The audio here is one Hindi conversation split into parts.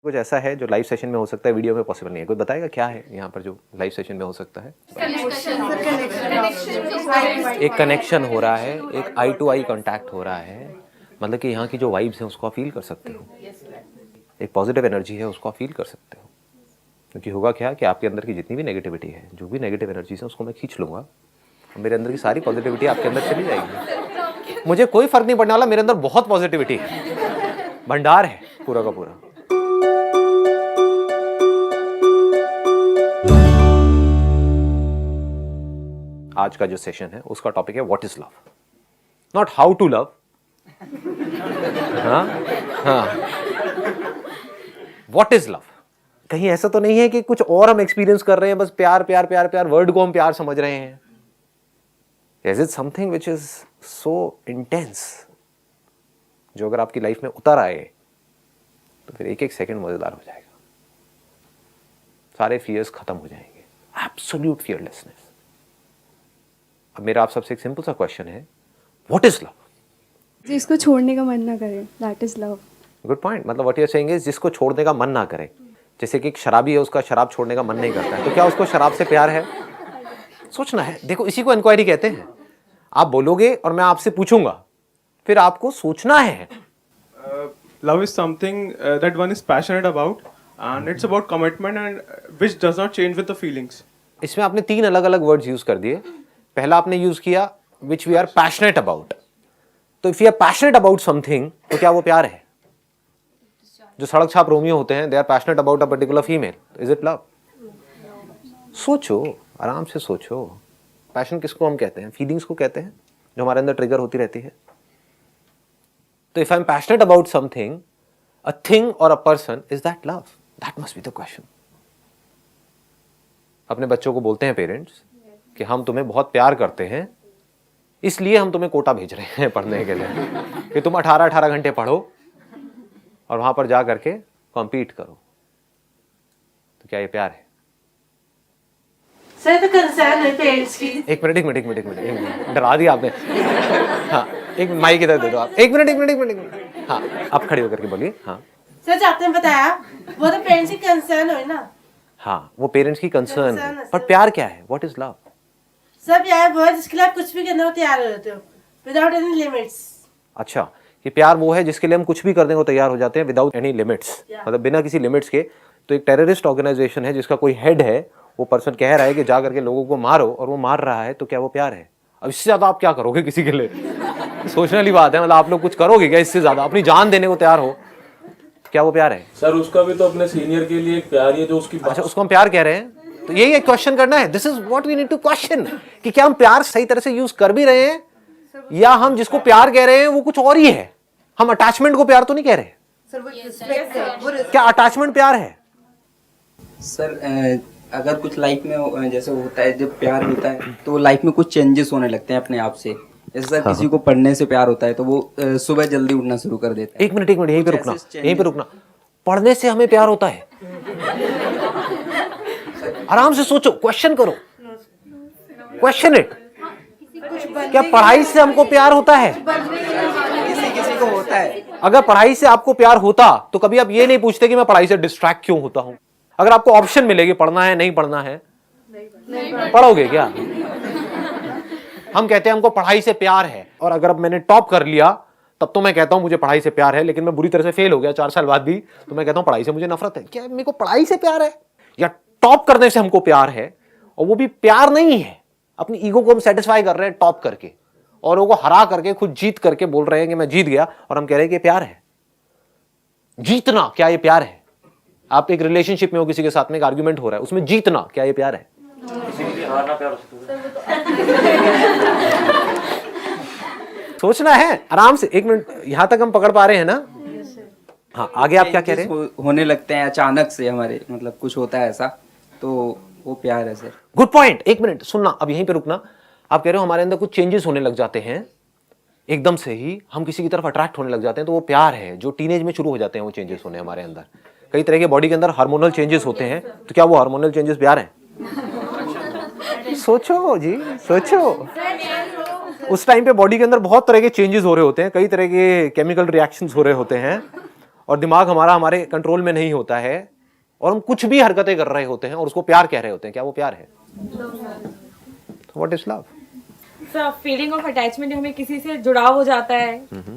कुछ ऐसा है जो लाइव सेशन में हो सकता है, वीडियो में पॉसिबल नहीं है? कोई बताएगा क्या है यहाँ पर जो लाइव सेशन में हो सकता है? एक कनेक्शन हो रहा है, एक आई टू आई कांटेक्ट हो रहा है, मतलब कि यहाँ की जो वाइब्स हैं उसको आप फील कर सकते हो, एक पॉजिटिव एनर्जी है उसको आप फील कर सकते हो। क्योंकि होगा क्या कि आपके अंदर की जितनी भी नेगेटिविटी है, जो भी नेगेटिव एनर्जीज है उसको मैं खींच लूँगा और मेरे अंदर की सारी पॉजिटिविटी आपके अंदर चली जाएगी। मुझे कोई फर्क नहीं पड़ने वाला, मेरे अंदर बहुत पॉजिटिविटी है, भंडार है पूरा का पूरा। आज का जो सेशन है उसका टॉपिक है what is love, not how to love. What is love? कहीं ऐसा तो नहीं है कि कुछ और हम एक्सपीरियंस कर रहे हैं, बस प्यार प्यार प्यार प्यार, वर्ड को हम प्यार समझ रहे हैं। Is it something which is so intense, जो अगर आपकी लाइफ में उतर आए तो फिर एक एक सेकंड मजेदार हो जाएगा, सारे फियर्स खत्म हो जाएंगे, एब्सोल्यूट फियरलेसनेस। अब मेरा आप सबसे एक सिंपल सा क्वेश्चन है, व्हाट इज लव? जिसको छोड़ने का मन ना करे, that is love. Good point. मतलब what you are saying is जिसको छोड़ने का मन ना करे। जैसे कि एक शराबी है, उसका शराब छोड़ने का मन नहीं करता है, तो क्या उसको शराब से प्यार है? सोचना है। देखो इसी को इंक्वायरी कहते हैं। आप बोलोगे और मैं आपसे पूछूंगा, फिर आपको सोचना है। Love is something that one is passionate about, and it's about commitment and which does not change with the feelings. इसमें आपने 3 अलग अलग वर्ड्स यूज कर दिए। पहला आपने यूज किया which we are passionate about. तो if you are passionate about something, तो क्या वो प्यार है? जो सड़क छाप रोमियो होते हैं, they are passionate about a particular female, is it love? सोचो, आराम से सोचो। पैशन किसको हम कहते हैं? फीलिंग्स को कहते हैं, जो हमारे अंदर ट्रिगर होती रहती है। तो if I am passionate about something, a thing और a person, is that love? That must be the question. अपने बच्चों को बोलते हैं पेरेंट्स कि हम तुम्हें बहुत प्यार करते हैं, इसलिए हम तुम्हें कोटा भेज रहे हैं पढ़ने के लिए कि तुम 18-18 घंटे पढ़ो और वहां पर जा करके कॉम्पीट करो। तो क्या ये प्यार है? सर तो कंसर्न है पेरेंट्स की। एक मिनट, डरा दिया आपने। हाँ, एक माइक इधर दे दो आप। एक मिनट। हाँ, आप खड़े होकर के बोलिए। हाँ सर, आपने बताया वो तो पेरेंट्स की कंसर्न हो ना। हाँ, वो पेरेंट्स की कंसर्न है, पर प्यार क्या है? What is love? सब यार वो है जिसके लिए आप कुछ भी करने को तैयार हो जाते हो, विदाउट एनी लिमिट्स। अच्छा, ये प्यार वो है जिसके लिए हम कुछ भी करने को तैयार हो जाते हैं विदाउट एनी लिमिट्स, मतलब बिना किसी लिमिट्स के। तो एक टेररिस्ट ऑर्गेनाइजेशन है जिसका कोई हेड है, वो पर्सन कह रहा है कि जा करके लोगों को मारो, और वो मार रहा है, तो क्या वो प्यार है? अब इससे ज्यादा आप क्या करोगे किसी के लिए? सोचने वाली बात है। मतलब आप लोग कुछ करोगे क्या इससे ज्यादा? अपनी जान देने को तैयार हो, क्या वो प्यार है? सर उसका भी तो अपने सीनियर के लिए एक प्यार ही है जो उसकी। अच्छा, उसको हम प्यार कह रहे हैं, तो यही एक क्वेश्चन करना है। This is what we need to question, कि क्या हम प्यार सही तरह से यूज कर भी रहे हैं, या हम जिसको प्यार कह रहे हैं वो कुछ और ही है। हम अटैचमेंट को प्यार तो नहीं कह रहे। क्या अटैचमेंट प्यार है? सर अगर कुछ लाइफ में जैसे होता है, जब प्यार होता है तो लाइफ में कुछ चेंजेस होने लगते हैं अपने आप से। जैसे सर किसी को पढ़ने से प्यार होता है तो वो सुबह जल्दी उठना शुरू कर देता है। एक मिनट, यहीं पे रुकना। पढ़ने से हमें प्यार होता है? आराम से सोचो, क्वेश्चन करो, क्वेश्चन इट। क्या पढ़ाई से हमको प्यार होता है? किसी को होता है। अगर पढ़ाई से आपको प्यार होता तो कभी आप ये नहीं पूछते कि मैं पढ़ाई से डिस्ट्रैक्ट क्यों होता हूं। अगर आपको ऑप्शन मिलेगी पढ़ना है नहीं पढ़ना है, पढ़ोगे क्या? हम कहते हैं हमको पढ़ाई से प्यार है, और अगर अब मैंने टॉप कर लिया तब तो मैं कहता हूं मुझे पढ़ाई से प्यार है, लेकिन मैं बुरी तरह से फेल हो गया 4 साल बाद भी, तो मैं कहता हूं पढ़ाई से मुझे नफरत है। क्या मेरे को पढ़ाई से प्यार है? या टॉप करने से हमको प्यार है, और वो भी प्यार नहीं है, अपनी ईगो को हम सेटिस्फाई कर रहे हैं टॉप करके, और वो हरा करके खुद जीत करके बोल रहे हैं कि मैं जीत गया, और हम कह रहे हैं कि प्यार है। जीतना, क्या ये प्यार है? आप एक रिलेशनशिप में हो, किसी के साथ में एक आर्गुमेंट हो रहा है, उसमें जीतना, क्या ये प्यार है? सोचना है आराम से। 1 मिनट, यहां तक हम पकड़ पा रहे हैं ना? हाँ, आगे आप क्या कह रहे हैं? होने लगते हैं अचानक से, हमारे मतलब कुछ होता है ऐसा, तो वो प्यार है सर। Good point. 1 मिनट सुनना, अब यहीं पे रुकना। आप कह रहे हो हमारे अंदर कुछ चेंजेस होने लग जाते हैं, एकदम से ही हम किसी की तरफ अट्रैक्ट होने लग जाते हैं, तो वो प्यार है। जो टीनेज में शुरू हो जाते हैं वो चेंजेस होने हमारे अंदर, कई तरह के बॉडी के अंदर हार्मोनल चेंजेस होते हैं, तो क्या वो हार्मोनल चेंजेस प्यार हैं? सोचो जी, सोचो। उस टाइम पे बॉडी के अंदर बहुत तरह के चेंजेस हो रहे होते हैं, कई तरह के केमिकल रिएक्शंस हो रहे होते हैं, और दिमाग हमारा हमारे कंट्रोल में नहीं होता है और हम कुछ भी हरकतें कर रहे होते हैं और उसको प्यार कह रहे होते हैं, क्या वो प्यार है? What is love? Sir feeling of attachment, हमें किसी से जुड़ाव हो जाता है।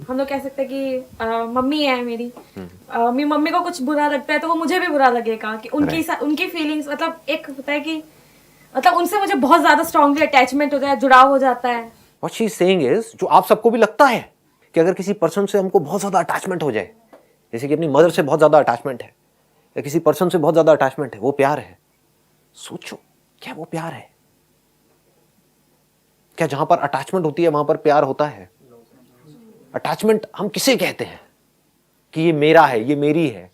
हम लोग कह सकते हैं कि मम्मी है मेरी, मम्मी को कुछ बुरा लगता है तो वो मुझे भी बुरा लगेगा कि उनकी फीलिंग्स, मतलब एक होता है कि मतलब उनसे मुझे बहुत ज्यादा स्ट्रांगली अटैचमेंट होता है, जुड़ाव हो जाता है। What she is saying is, जो आप सबको भी लगता है कि अगर किसी पर्सन से हमको बहुत ज्यादा अटैचमेंट हो जाए, जैसे कि अपनी मदर से बहुत ज्यादा अटैचमेंट है या किसी पर्सन से बहुत ज्यादा अटैचमेंट है, वो प्यार है? सोचो, क्या वो प्यार है? क्या जहां पर अटैचमेंट होती है वहां पर प्यार होता है? अटैचमेंट हम किसे कहते हैं कि ये मेरा है, ये मेरी है,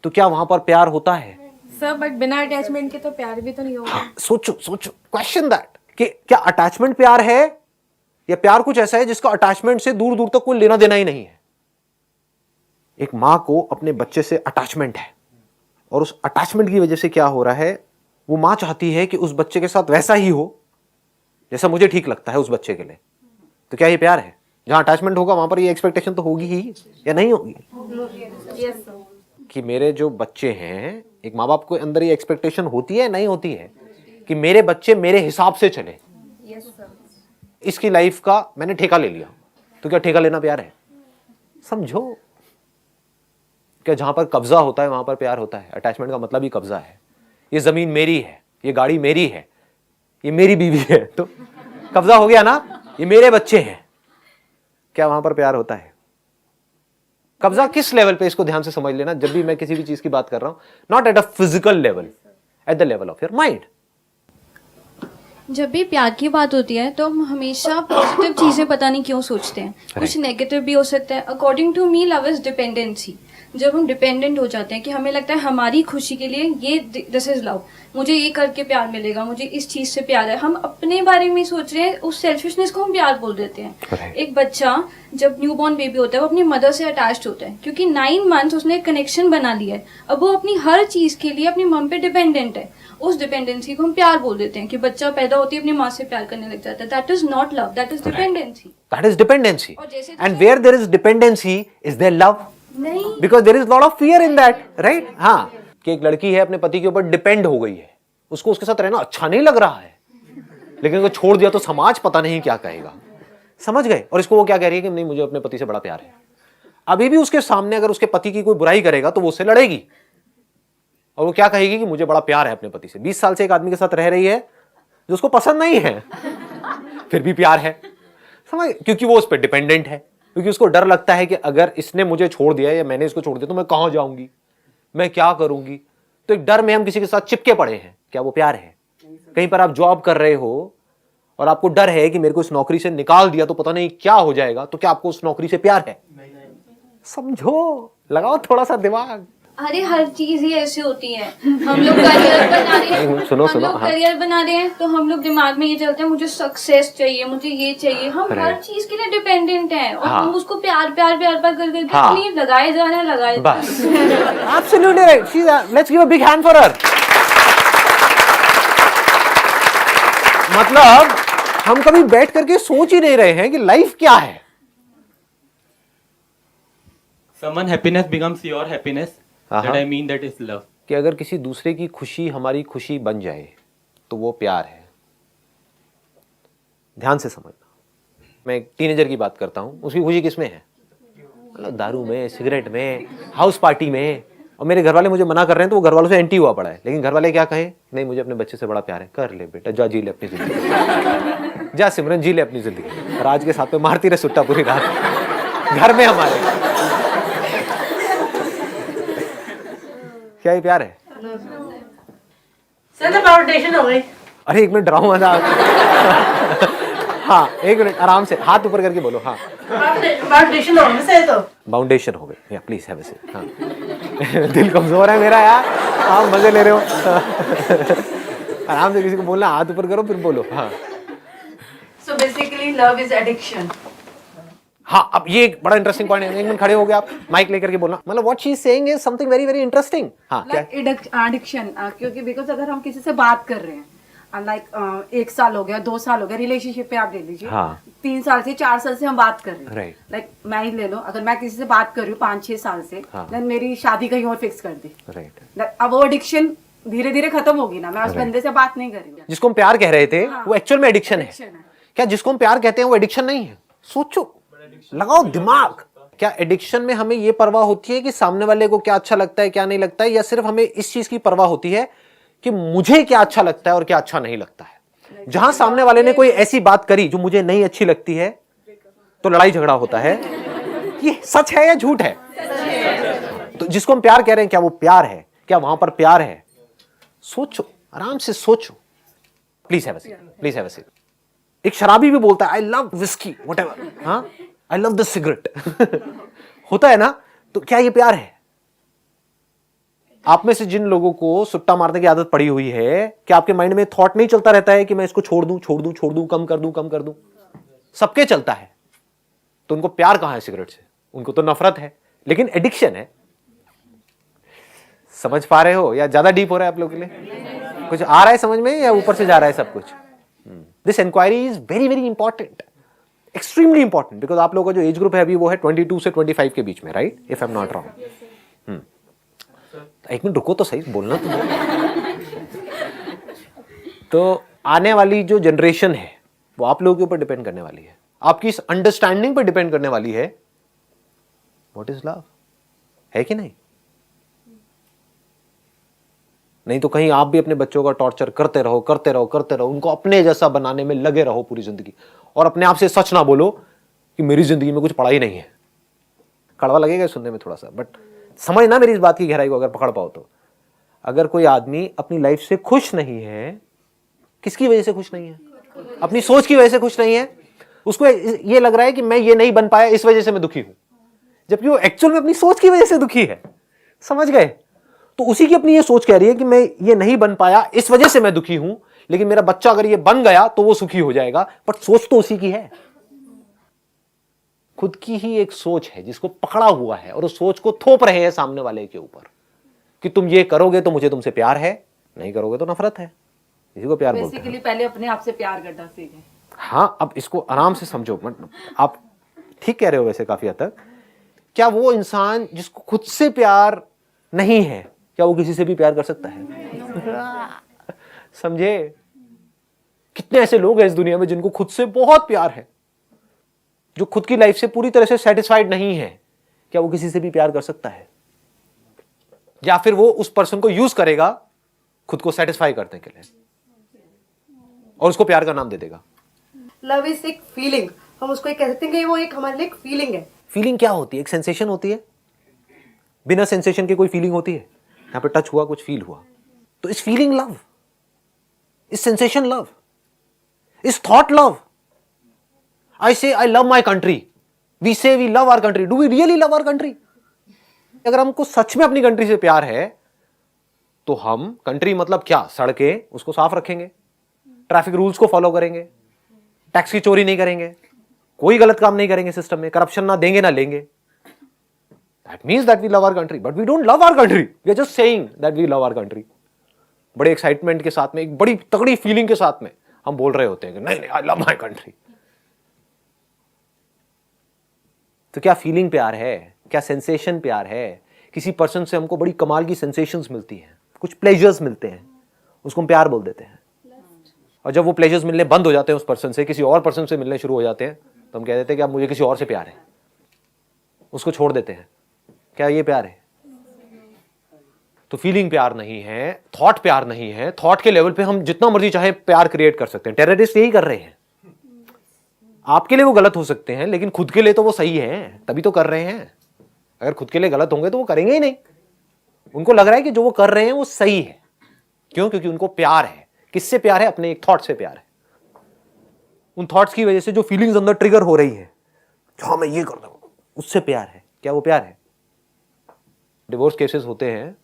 तो क्या वहां पर प्यार होता है? सर बट बिना अटैचमेंट के तो प्यार भी तो नहीं होगा। सोचो सोचो, क्वेश्चन दैट कि क्या अटैचमेंट प्यार है या प्यार कुछ ऐसा है जिसका अटैचमेंट से दूर दूर तक कोई लेना देना ही नहीं है? एक मां को अपने बच्चे से अटैचमेंट है और उस अटैचमेंट की वजह से क्या हो रहा है, वो मां चाहती है कि उस बच्चे के साथ वैसा ही हो जैसा मुझे ठीक लगता है उस बच्चे के लिए। तो क्या ये प्यार है? जहां अटैचमेंट होगा वहां पर ये एक्सपेक्टेशन तो होगी ही या नहीं होगी? Yes sir. कि मेरे जो बच्चे हैं, एक माँ बाप के अंदर ये एक्सपेक्टेशन होती है नहीं होती है कि मेरे बच्चे मेरे हिसाब से चले। Yes sir. इसकी लाइफ का मैंने ठेका ले लिया, तो क्या ठेका लेना प्यार है? समझो, क्या जहां पर कब्जा होता है वहां पर प्यार होता है? अटैचमेंट का मतलब ही कब्जा है। ये जमीन मेरी है, ये गाड़ी मेरी है, ये मेरी बीवी है, तो कब्जा हो गया ना, ये मेरे बच्चे हैं। क्या वहां पर प्यार होता है? कब्जा किस लेवल पे, इसको ध्यान से समझ लेना जब भी मैं किसी भी चीज की बात कर रहा हूं। Not at a physical level, at the level of your mind. जब भी प्यार की बात होती है तो हम हमेशा पॉजिटिव चीजें पता नहीं क्यों सोचते हैं, कुछ नेगेटिव भी हो सकता है। According to me love is dependency. जब हम डिपेंडेंट हो जाते हैं कि हमें लगता है हमारी खुशी के लिए ये दिस इज लव, मुझे ये करके प्यार मिलेगा, मुझे इस चीज से प्यार है, हम अपने बारे में सोच रहे हैं, उस सेल्फिशनेस को हम प्यार बोल देते हैं। एक बच्चा जब न्यूबॉर्न बेबी होता है वो अपनी मदर से अटैच्ड होता है क्योंकि 9 मंथ्स उसने एक कनेक्शन बना लिया है। अब वो अपनी हर चीज के लिए अपनी मम पे डिपेंडेंट है। उस डिपेंडेंसी को हम प्यार बोल देते हैं कि बच्चा पैदा होती है अपनी माँ से प्यार करने लग जाता है। That is not love, that is dependency. That is dependency. और जैसे and where there is dependency is there love? नहीं, because there is lot of fear in that, right? हाँ, कि एक लड़की है अपने पति के ऊपर डिपेंड हो गई है, उसको उसके साथ रहना अच्छा नहीं लग रहा है, लेकिन अगर छोड़ दिया तो समाज पता नहीं क्या कहेगा। समझ गए? और इसको वो क्या कह रही है कि नहीं, मुझे अपने पति से बड़ा प्यार है। अभी भी उसके सामने अगर उसके पति की कोई बुराई करेगा तो वो उससे लड़ेगी और वो क्या कहेगी कि मुझे बड़ा प्यार है अपने पति से। 20 साल से एक आदमी के साथ रह रही है जो उसको पसंद नहीं है, फिर भी प्यार है। समझ? क्योंकि वो उस पर डिपेंडेंट है, क्योंकि उसको डर लगता है कि अगर इसने मुझे छोड़ दिया या मैंने इसको छोड़ दिया तो मैं कहां जाऊंगी, मैं क्या करूंगी। तो एक डर में हम किसी के साथ चिपके पड़े हैं। क्या वो प्यार है? कहीं पर आप जॉब कर रहे हो और आपको डर है कि मेरे को इस नौकरी से निकाल दिया तो पता नहीं क्या हो जाएगा, तो क्या आपको उस नौकरी से प्यार है? समझो, लगाओ थोड़ा सा दिमाग। अरे हर चीज ही ऐसी होती है। हम लोग करियर बना रहे हैं, सुनो, हम लोग करियर बना रहे हैं तो हम लोग दिमाग में ये चलते हैं मुझे सक्सेस चाहिए, मुझे ये चाहिए। हम हर चीज के लिए डिपेंडेंट हैं और हम उसको प्यार प्यार प्यार प्यार कर करके अपनी लगाए जा रहे हैं, लगाए बस। Absolutely right. Let's give a big hand for her. मतलब हम कभी बैठ करके सोच ही नहीं रहे हैं कि लाइफ क्या है। Someone happiness becomes your happiness. That I mean that is love. कि अगर किसी दूसरे की खुशी हमारी खुशी बन जाए तो वो प्यार है। ध्यान से समझना, मैं एक टीनेजर की बात करता हूं, उसकी खुशी किसमें है? मतलब दारू में, सिगरेट में, हाउस पार्टी में। और मेरे घर वाले मुझे मना कर रहे हैं तो वो घर वालों से एंटी हुआ पड़ा है, लेकिन घर वाले क्या कहें? नहीं, मुझे अपने बच्चे से बड़ा प्यार है। कर ले बेटा, जा जी ले अपनी जिंदगी, जा सिमरन जी ले अपनी जिंदगी। राज के साथ में मारती रहे सुट्टा पूरी रात घर में हमारे। क्या ये प्यार है? सर तो फाउंडेशन हो गई। अरे एक मिनट, डराऊं मजाक। हाँ, एक मिनट, आराम से हाथ ऊपर करके बोलो। हाँ, फाउंडेशन हो गई सर, तो बाउंडेशन हो गई। या प्लीज हैव अ सीट। हाँ, दिल कमजोर है मेरा यार, आप मजे ले रहे हो। आराम से किसी को बोलना, हाथ ऊपर करो फिर बोलो। हाँ, So basically love is addiction. हाँ, अब ये एक बड़ा इंटरेस्टिंग पॉइंट है। एक मिनट खड़े हो गए आप, माइक लेकर के बोलना। मतलब what she is saying is something very very interesting. हाँ, क्या एडिक्शन, क्योंकि बिकॉज अगर हम किसी से बात कर रहे हैं, लाइक 1 साल हो गया, 2 साल हो गया, रिलेशनशिप पे आप ले लीजिए, हाँ। 3 साल से 4 साल से हम बात कर रहे हैं, राइट। लाइक मैं ही ले लो, अगर मैं किसी से बात कर रही हूँ 5-6 साल से, हाँ। देन मेरी शादी कहीं और फिक्स कर दी, राइट। अब वो एडिक्शन धीरे धीरे खत्म होगी ना, मैं उस बंदे से बात नहीं करूंगी। जिसको हम प्यार कह रहे थे वो एक्चुअल में एडिक्शन है। Addiction है। क्या जिसको हम प्यार कहते हैं वो एडिक्शन नहीं है? सोचो, लगाओ दिमाग। क्या एडिक्शन में हमें ये परवाह होती है कि सामने वाले को क्या अच्छा लगता है क्या नहीं लगता है, या सिर्फ हमें इस चीज की परवाह होती है कि मुझे क्या अच्छा लगता है और क्या अच्छा नहीं लगता है? जहां सामने वाले ने कोई ऐसी बात करी जो मुझे नहीं अच्छी लगती है तो लड़ाई झगड़ा होता है। ये सच है या झूठ है? तो जिसको हम प्यार कह रहे हैं क्या वो प्यार है? क्या वहां पर प्यार है? सोचो, आराम से सोचो। Please have a seat, please have a seat. एक शराबी भी बोलता है आई लव विस्की व्हाटएवर, हाँ, आई लव द सिगरेट होता है ना? तो क्या ये प्यार है? आप में से जिन लोगों को सुट्टा मारने की आदत पड़ी हुई है, क्या आपके माइंड में थॉट नहीं चलता रहता है कि मैं इसको छोड़ दूं, छोड़ दूं, छोड़ दूं, कम कर दूं, कम कर दूं? सबके चलता है। तो उनको प्यार कहां है सिगरेट से? उनको तो नफरत है, लेकिन एडिक्शन है। समझ पा रहे हो या ज्यादा डीप हो रहा है आप लोगों के लिए? कुछ आ रहा है समझ में या ऊपर से जा रहा है सब कुछ? This inquiry is very very important, extremely important, because आप लोगों का जो एज ग्रुप है अभी वो है 22 से 25 के बीच में, right? If I am not wrong. एक मिनट रुको तो सही, बोलना तो आने वाली जो जनरेशन है वो आप लोगों के ऊपर डिपेंड करने वाली है, आपकी इस अंडरस्टैंडिंग पर डिपेंड करने वाली है व्हाट इज लव, है कि नहीं? नहीं तो कहीं आप भी अपने बच्चों का टॉर्चर करते रहो, करते रहो, करते रहो, उनको अपने जैसा बनाने में लगे रहो पूरी जिंदगी, और अपने आप से सच ना बोलो कि मेरी जिंदगी में कुछ पड़ा ही नहीं है। कड़वा लगेगा सुनने में थोड़ा सा, बट समझना मेरी इस बात की गहराई को अगर पकड़ पाओ तो। अगर कोई आदमी अपनी लाइफ से खुश नहीं है, किसकी वजह से खुश नहीं है? अपनी सोच की वजह से खुश नहीं है। उसको ये लग रहा है कि मैं ये नहीं बन पाया इस वजह से मैं दुखी हूं, जबकि वो एक्चुअल में अपनी सोच की वजह से दुखी है। समझ गए? तो उसी की अपनी ये सोच कह रही है कि मैं ये नहीं बन पाया इस वजह से मैं दुखी हूं, लेकिन मेरा बच्चा अगर ये बन गया तो वो सुखी हो जाएगा। बट सोच तो उसी की है, खुद की ही एक सोच है जिसको पकड़ा हुआ है, और उस सोच को थोप रहे हैं सामने वाले के ऊपर कि तुम ये करोगे तो मुझे तुमसे प्यार है, नहीं करोगे तो नफरत है। इसी को प्यार बोलते हैं। बेसिकली पहले अपने आप से प्यार करना सीखें। हाँ, अब इसको आराम से समझो। आप ठीक कह रहे हो वैसे काफी हद तक। क्या वो इंसान जिसको खुद से प्यार नहीं है, क्या वो किसी से भी प्यार कर सकता है? समझे? कितने ऐसे लोग हैं इस दुनिया में जिनको खुद से बहुत प्यार है, जो खुद की लाइफ से पूरी तरह से सेटिस्फाइड नहीं है। क्या वो किसी से भी प्यार कर सकता है? या फिर वो उस पर्सन को यूज करेगा खुद को सेटिस्फाई करने के लिए और उसको प्यार का नाम दे देगा। लव इज एक फीलिंग, हम उसको कह सकते हैं कि वो एक हमारे लिए एक फीलिंग है। फीलिंग क्या होती है? एक सेंसेशन होती है। बिना सेंसेशन के कोई फीलिंग होती है? यहां पे टच हुआ, कुछ फील हुआ, तो इस फीलिंग लव, इस सेंसेशन लव, इस thought love. I say I love my country. We say we love our country. Do we really love our country? अगर हमको सच में अपनी कंट्री से प्यार है तो हम, कंट्री मतलब क्या, सड़कें, उसको साफ रखेंगे, ट्रैफिक रूल्स को फॉलो करेंगे, टैक्स की चोरी नहीं करेंगे, कोई गलत काम नहीं करेंगे सिस्टम में, करप्शन ना देंगे ना लेंगे। That means that we love our country, but we don't love our country. We are just saying that we love our country. बड़े एक्साइटमेंट के साथ में, एक बड़ी तगड़ी फीलिंग के साथ में हम बोल रहे होते हैं कि नहीं, I love my country. तो क्या फीलिंग प्यार है? क्या सेंसेशन प्यार है? किसी पर्सन से हमको बड़ी कमाल की सेंसेशंस मिलती हैं, कुछ प्लेजर्स मिलते हैं, उसको हम प्यार बोल देते हैं। और जब वो प्लेजर्स मिलने बंद हो जाते हैं उस पर्सन से, किसी और पर्सन से मिलने शुरू हो जाते हैं, तो हम कह देते हैं कि अब मुझे किसी और से प्यार है, उसको छोड़ देते हैं। क्या ये प्यार है? तो फीलिंग प्यार नहीं है, थॉट प्यार नहीं है। थॉट के लेवल पे हम जितना मर्जी चाहे प्यार क्रिएट कर सकते हैं। टेररिस्ट यही कर रहे हैं। आपके लिए वो गलत हो सकते हैं, लेकिन खुद के लिए तो वो सही है, तभी तो कर रहे हैं। अगर खुद के लिए गलत होंगे तो वो करेंगे ही नहीं। उनको लग रहा है कि जो वो कर रहे हैं वो सही है। क्यों? क्योंकि उनको प्यार है। किससे प्यार है? अपने एक थॉट से प्यार है। उन थॉट्स की वजह से जो फीलिंग्स अंदर ट्रिगर हो रही है, हाँ मैं ये कर दूंगा, उससे प्यार है। क्या वो प्यार है? डिवोर्स केसेस होते हैं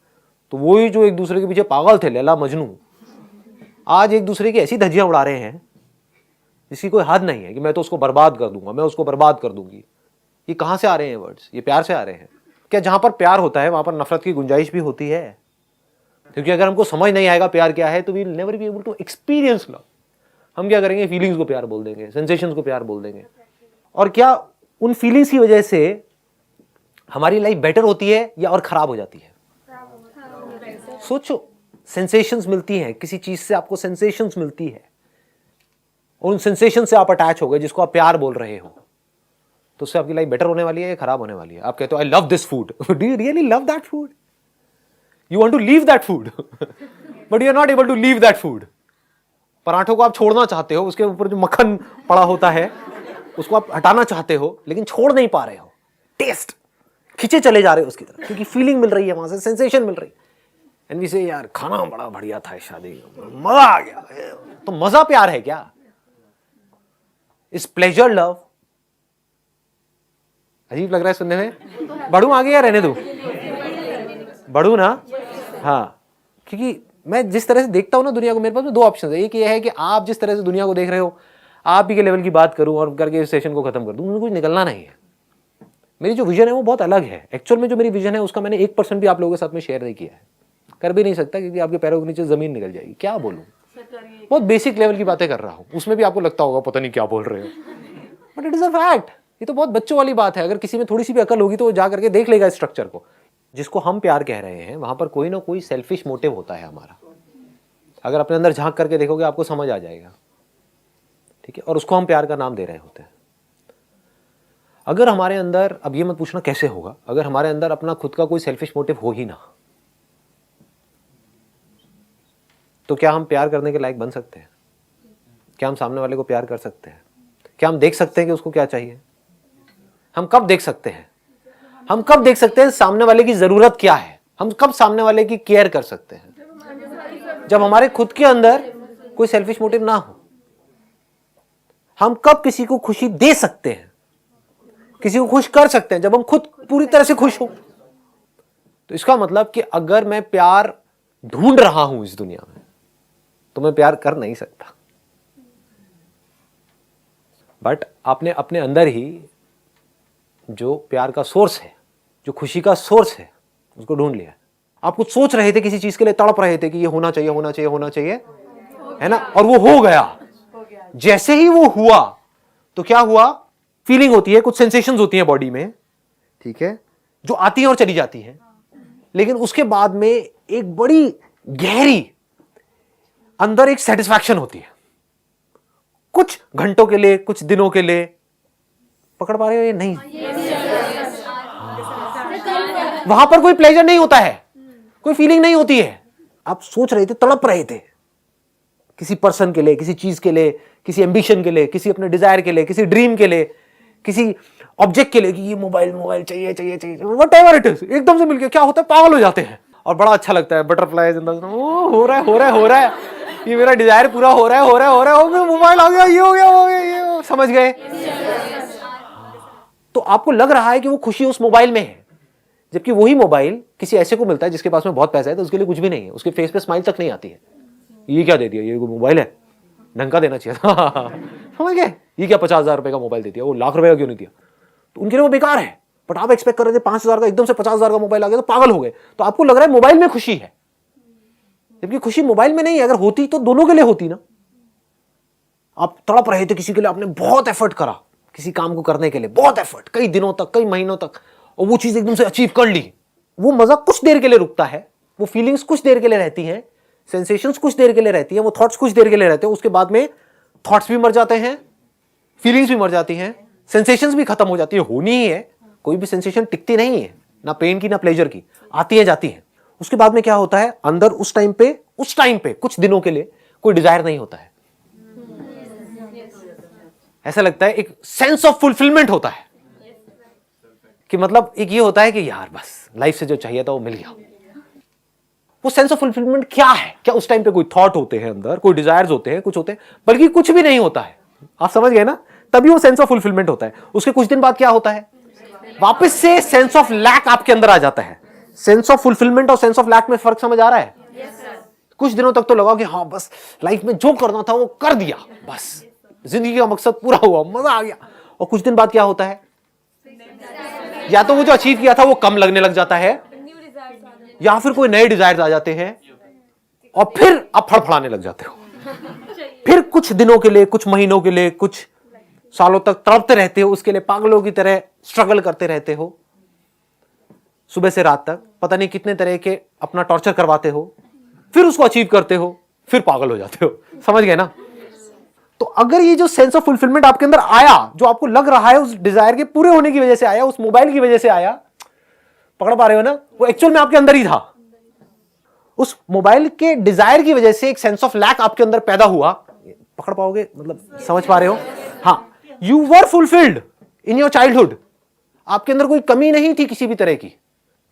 तो वो ही जो एक दूसरे के पीछे पागल थे, लैला मजनू, आज एक दूसरे की ऐसी धज्जियां उड़ा रहे हैं जिसकी कोई हद नहीं है कि मैं तो उसको बर्बाद कर दूंगा, मैं उसको बर्बाद कर दूंगी। ये कहां से आ रहे हैं वर्ड्स? ये प्यार से आ रहे हैं। क्या जहां पर प्यार होता है वहां पर नफरत की गुंजाइश भी होती है? क्योंकि अगर हमको समझ नहीं आएगा प्यार क्या है तो we will never be able to experience love. हम क्या करेंगे, फीलिंग्स को प्यार बोल देंगे, सेंसेशंस को प्यार बोल देंगे। और क्या उन फीलिंग्स की वजह से हमारी लाइफ बेटर होती है या और खराब हो जाती है? सोचो, सेंसेशंस मिलती हैं, किसी चीज से आपको सेंसेशंस मिलती है, उन सेंसेशन से आप अटैच हो गए जिसको आप प्यार बोल रहे हो, तो उससे आपकी लाइफ बेटर होने वाली है या खराब होने वाली है? आप कहते हो I love this food, do you really love that food? You want to leave that food but you are not able to leave that food. पराठों को आप छोड़ना चाहते हो, उसके ऊपर जो मक्खन पड़ा होता है उसको आप हटाना चाहते हो, लेकिन छोड़ नहीं पा रहे हो। टेस्ट खींचे चले जा रहे हो उसकी तरफ, क्योंकि फीलिंग मिल रही है, वहां से सेंसेशन मिल रही है। एंड वी से यार खाना बड़ा बढ़िया था शादी, मजा आ गया। तो मजा प्यार है क्या? Is pleasure love? अजीब लग रहा है सुनने में। बढ़ू आगे या रहने दो? बढ़ू ना? हाँ, क्योंकि मैं जिस तरह से देखता हूं ना दुनिया को, मेरे पास में दो ऑप्शन है। एक ये है कि आप जिस तरह से दुनिया को देख रहे हो आप ही के लेवल की बात करूं और करके इस सेशन को खत्म कर दूं, मुझे कुछ निकलना नहीं है। मेरी जो विजन है वो बहुत अलग है। एक्चुअल में जो मेरी विजन है उसका मैंने 1% भी आप लोगों के साथ में शेयर नहीं किया है, कर भी नहीं सकता, क्योंकि आपके पैरों के नीचे जमीन निकल जाएगी। क्या बोलूं, बहुत बेसिक लेवल की बातें कर रहा हूं, उसमें भी आपको लगता होगा पता नहीं क्या बोल रहे हो, but it is a fact. ये तो बहुत बच्चों वाली बात है। अगर किसी में थोड़ी सी भी अकल होगी तो वो जा करके देख लेगा स्ट्रक्चर को। जिसको हम प्यार कह रहे हैं वहां पर कोई ना कोई सेल्फिश मोटिव होता है हमारा। अगर अपने अंदर झांक करके देखोगे आपको समझ आ जाएगा, ठीक है? और उसको हम प्यार का नाम दे रहे होते हैं। अगर हमारे अंदर, अब ये मत पूछना कैसे होगा, अगर हमारे अंदर अपना खुद का कोई सेल्फिश मोटिव हो ही ना, तो क्या हम प्यार करने के लायक बन सकते हैं? क्या हम सामने वाले को प्यार कर सकते हैं? क्या हम देख सकते हैं कि उसको क्या चाहिए? हम कब देख सकते हैं? हम कब देख सकते हैं सामने वाले की जरूरत क्या है? हम कब सामने वाले की केयर कर सकते हैं? जब हमारे खुद के अंदर कोई सेल्फिश मोटिव ना हो। हम कब किसी को खुशी दे सकते हैं, किसी को खुश कर सकते हैं? जब हम खुद पूरी तरह से खुश हो। तो इसका मतलब कि अगर मैं प्यार ढूंढ रहा हूं इस दुनिया में तो मैं प्यार कर नहीं सकता। बट आपने अपने अंदर ही जो प्यार का सोर्स है, जो खुशी का सोर्स है, उसको ढूंढ लिया। आप कुछ सोच रहे थे, किसी चीज के लिए तड़प रहे थे कि ये होना चाहिए, होना चाहिए, होना चाहिए, है ना? और वो हो गया। जैसे ही वो हुआ तो क्या हुआ? फीलिंग होती है, कुछ सेंसेशंस होती हैं बॉडी में, ठीक है, जो आती हैं और चली जाती हैं। लेकिन उसके बाद में एक बड़ी गहरी अंदर एक सेटिस्फैक्शन होती है, कुछ घंटों के लिए, कुछ दिनों के लिए। पकड़ पा रहे हो ये? नहीं। वहां पर कोई प्लेजर नहीं होता है, कोई फीलिंग नहीं होती है। आप सोच रहे थे, तड़प रहे थे किसी पर्सन के लिए, किसी चीज के लिए, किसी एम्बिशन के लिए, किसी अपने डिजायर के लिए, किसी ड्रीम के लिए, किसी ऑब्जेक्ट के लिए कि ये मोबाइल मोबाइल चाहिए चाहिए चाहिए, व्हाटएवर इट इज। एकदम से मिलके क्या होता है, पागल हो जाते हैं और बड़ा अच्छा लगता है। बटरफ्लाई हो रहा है, हो रहा है, हो रहा है, ये मेरा डिजायर पूरा हो रहा है, हो रहा है, हो रहा है, मोबाइल आ गया, ये हो गया, हो गया, ये समझ गए? तो आपको लग रहा है कि वो खुशी उस मोबाइल में है, जबकि वही मोबाइल किसी ऐसे को मिलता है जिसके पास में बहुत पैसा है तो उसके लिए कुछ भी नहीं है, उसके फेस पे स्माइल तक नहीं आती है। ये क्या दे दिया, ये मोबाइल है, ढंग का देना चाहिए था। समझ गए? ये क्या 50,000 रुपए का मोबाइल दे दिया, वो लाख रुपए का क्यों नहीं दिया? तो उनके लिए वो बेकार है। बट आप एक्सपेक्ट कर रहे थे 5,000 का, एकदम से 50,000 का मोबाइल आ गया तो पागल हो गए। तो आपको लग रहा है मोबाइल में खुशी है, जबकि खुशी मोबाइल में नहीं है। अगर होती तो दोनों के लिए होती ना। आप तड़प रहे थे किसी के लिए, आपने बहुत एफर्ट करा किसी काम को करने के लिए, बहुत एफर्ट, कई दिनों तक, कई महीनों तक, और वो चीज एकदम से अचीव कर ली। वो मजा कुछ देर के लिए रुकता है, वो फीलिंग्स कुछ देर के लिए रहती हैं, सेंसेशंस कुछ देर के लिए रहती हैं, वो थॉट्स कुछ देर के लिए रहते हैं। उसके बाद में थॉट्स भी मर जाते हैं, फीलिंग्स भी मर जाती हैं, सेंसेशंस भी खत्म हो जाती है। होनी ही है, कोई भी सेंसेशन टिकती नहीं है, ना पेन की ना प्लेजर की, आती है जाती है। उसके बाद में क्या होता है, अंदर उस टाइम पे कुछ दिनों के लिए कोई डिजायर नहीं होता है। ऐसा लगता है एक सेंस ऑफ फुलफिलमेंट होता है कि मतलब एक ये होता है कि यार बस लाइफ से जो चाहिए था वो मिल गया। वो सेंस ऑफ फुलफिलमेंट क्या है? क्या उस टाइम पे कोई थॉट होते हैं अंदर, कोई डिजायर्स होते हैं, कुछ होते हैं, बल्कि कुछ भी नहीं होता है। आप समझ गए ना? तभी वो सेंस ऑफ फुलफिलमेंट होता है। उसके कुछ दिन बाद क्या होता है, वापस से सेंस ऑफ लैक आपके अंदर आ जाता है। सेंस ऑफ फुलफिलमेंट और सेंस ऑफ लैक में फर्क समझ आ रहा है? कुछ दिनों तक तो लगा कि हाँ बस लाइफ में जो करना था वो कर दिया, बस जिंदगी का मकसद पूरा हुआ, मजा आ गया। और कुछ दिन बाद क्या होता है, या तो वो जो अचीव किया था वो कम लगने लग जाता है, या फिर कोई नए डिजायर्स आ जाते हैं, और फिर आप फड़फड़ाने लग जाते हो, फिर कुछ दिनों के लिए, कुछ महीनों के लिए, कुछ सालों तक तड़पते रहते हो, उसके लिए पागलों की तरह स्ट्रगल करते रहते हो, सुबह से रात तक पता नहीं कितने तरह के अपना टॉर्चर करवाते हो, फिर उसको अचीव करते हो, फिर पागल हो जाते हो। समझ गए ना? तो अगर ये जो सेंस ऑफ फुलफिलमेंट आपके अंदर आया, जो आपको लग रहा है उस डिजायर के पूरे होने की वजह से आया, उस मोबाइल की वजह से आया, पकड़ पा रहे हो ना? वो एक्चुअल में आपके अंदर ही था। उस मोबाइल के डिजायर की वजह से एक सेंस ऑफ लैक आपके अंदर पैदा हुआ। पकड़ पाओगे? मतलब समझ पा रहे हो? हाँ, you were fulfilled in your childhood. आपके अंदर कोई कमी नहीं थी किसी भी तरह की,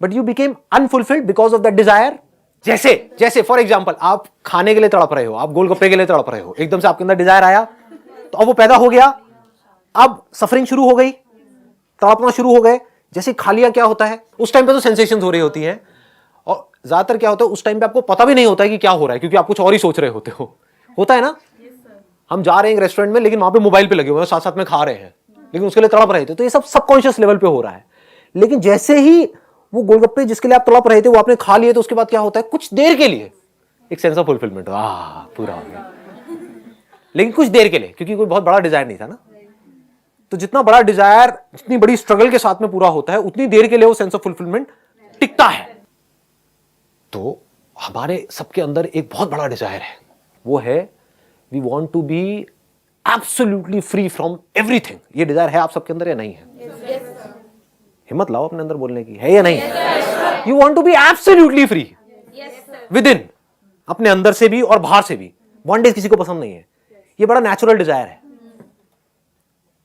but you became unfulfilled because of that desire. जैसे फॉर एग्जाम्पल, आप खाने के लिए तड़प रहे हो, आप गोलगप्पे के लिए तड़प रहे हो, एकदम से आपके अंदर डिजायर आया, तो अब वो पैदा हो गया, अब सफरिंग शुरू हो गई, तड़पना शुरू हो गए। जैसे खा लिया, क्या होता है उस टाइम पे? तो सेंसेशंस हो रही होती हैं, और ज्यादातर क्या होता है उस टाइम पे आपको पता भी नहीं होता है कि क्या हो रहा है, क्योंकि आप कुछ और ही सोच रहे होते हो। होता है ना? हम जा रहे हैं एक रेस्टोरेंट में, लेकिन वहां पे मोबाइल पे लगे हुए हैं, साथ साथ में खा रहे हैं, लेकिन उसके लिए तड़प रहे थे। तो ये सब सबकॉन्शियस लेवल पे हो रहा है। लेकिन जैसे ही वो गोलगप्पे जिसके लिए आप तड़प रहे थे वो आपने खा लिए, तो उसके बाद क्या होता है? कुछ देर के लिए एक सेंस ऑफ फुलफिलमेंट, पूरा हो गया, लेकिन कुछ देर के लिए, क्योंकि कोई बहुत बड़ा डिजायर नहीं था ना। तो जितना बड़ा डिजायर, जितनी बड़ी स्ट्रगल के साथ में पूरा होता है, उतनी देर के लिए वो सेंस ऑफ फुलफिलमेंट टिकता है। तो हमारे सबके अंदर एक बहुत बड़ा डिजायर है, वो है we want to be absolutely free from everything. ये डिजायर है आप सबके अंदर या नहीं है? हिम्मत लाओ अपने अंदर बोलने की, है या नहीं? You want to be absolutely free within, अपने अंदर से भी और बाहर से भी। बॉन्डेज किसी को पसंद नहीं है, ये बड़ा नेचुरल डिजायर है,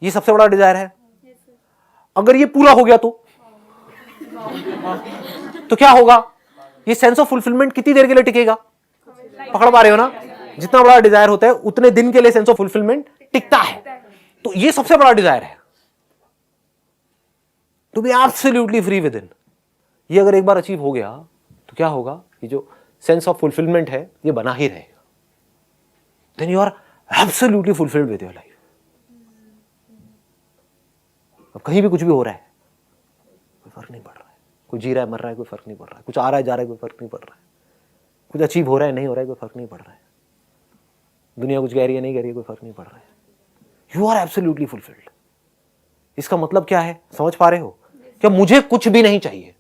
ये सबसे बड़ा डिजायर है। अगर ये पूरा हो गया तो क्या होगा? ये सेंस ऑफ फुलफिलमेंट कितनी देर के लिए टिकेगा? पकड़ पा रहे हो ना? जितना बड़ा डिजायर होता है उतने दिन के लिए सेंस ऑफ फुलफिलमेंट टिकता है। तो ये सबसे बड़ा डिजायर है, to be absolutely free within. ये अगर एक बार अचीव हो गया तो क्या होगा? ये जो सेंस ऑफ फुलफिलमेंट है ये बना ही रहेगा। Then you are absolutely fulfilled with your life. अब कहीं भी कुछ भी हो रहा है, कोई फर्क नहीं पड़ रहा है। कोई जी रहा है, मर रहा है, कोई फर्क नहीं पड़ रहा है। कुछ आ रहा है, जा रहा है, कोई फर्क नहीं पड़ रहा है। कुछ अचीव हो रहा है, नहीं हो रहा है, कोई फर्क नहीं पड़ रहा है। दुनिया कुछ कह रही है, नहीं कह रही है, कोई फर्क नहीं पड़ रहा है। You are absolutely fulfilled. इसका मतलब क्या है? समझ पा रहे हो? क्या मुझे कुछ भी नहीं चाहिए।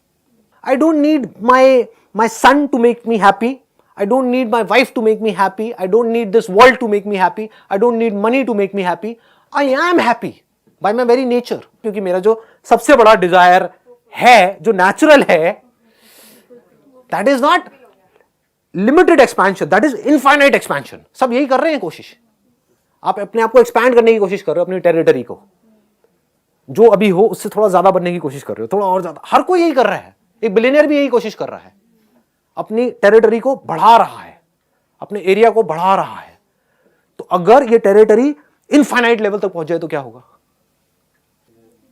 I don't need my son to make me happy, I don't need my wife to make me happy, I don't need this world to make me happy, I don't need money to make me happy. I am happy by my very nature, क्योंकि मेरा जो सबसे बड़ा डिजायर है, जो नेचुरल है, that is not limited expansion, that is infinite expansion. सब यही कर रहे हैं कोशिश। आप अपने आप को एक्सपैंड करने की कोशिश कर रहे हो, अपनी टेरिटरी को, जो अभी हो उससे थोड़ा ज्यादा बनने की कोशिश कर रहे हो, थोड़ा और ज्यादा। हर कोई यही कर रहा है, एक बिलियनियर भी यही कोशिश कर रहा है, अपनी टेरिटरी को बढ़ा रहा है, अपने एरिया को बढ़ा रहा है। तो अगर ये टेरिटरी इनफाइनाइट लेवल तक पहुंच जाए तो क्या होगा?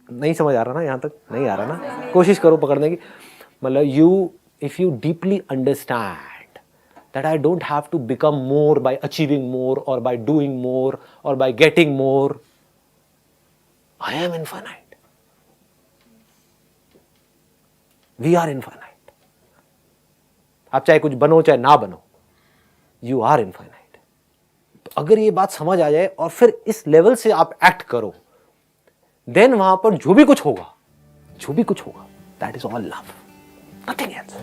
नहीं समझ आ रहा ना? यहां तक नहीं आ रहा ना? कोशिश करो पकड़ने की। मतलब if you deeply understand that I don't have to become more by achieving more or by doing more or by getting more. I am infinite. We are infinite. आप चाहे कुछ बनो चाहे ना बनो, you are infinite. तो अगर ये बात समझ आ जाए और फिर इस लेवल से आप एक्ट करो, देन वहां पर जो भी कुछ होगा, that is all love, nothing else.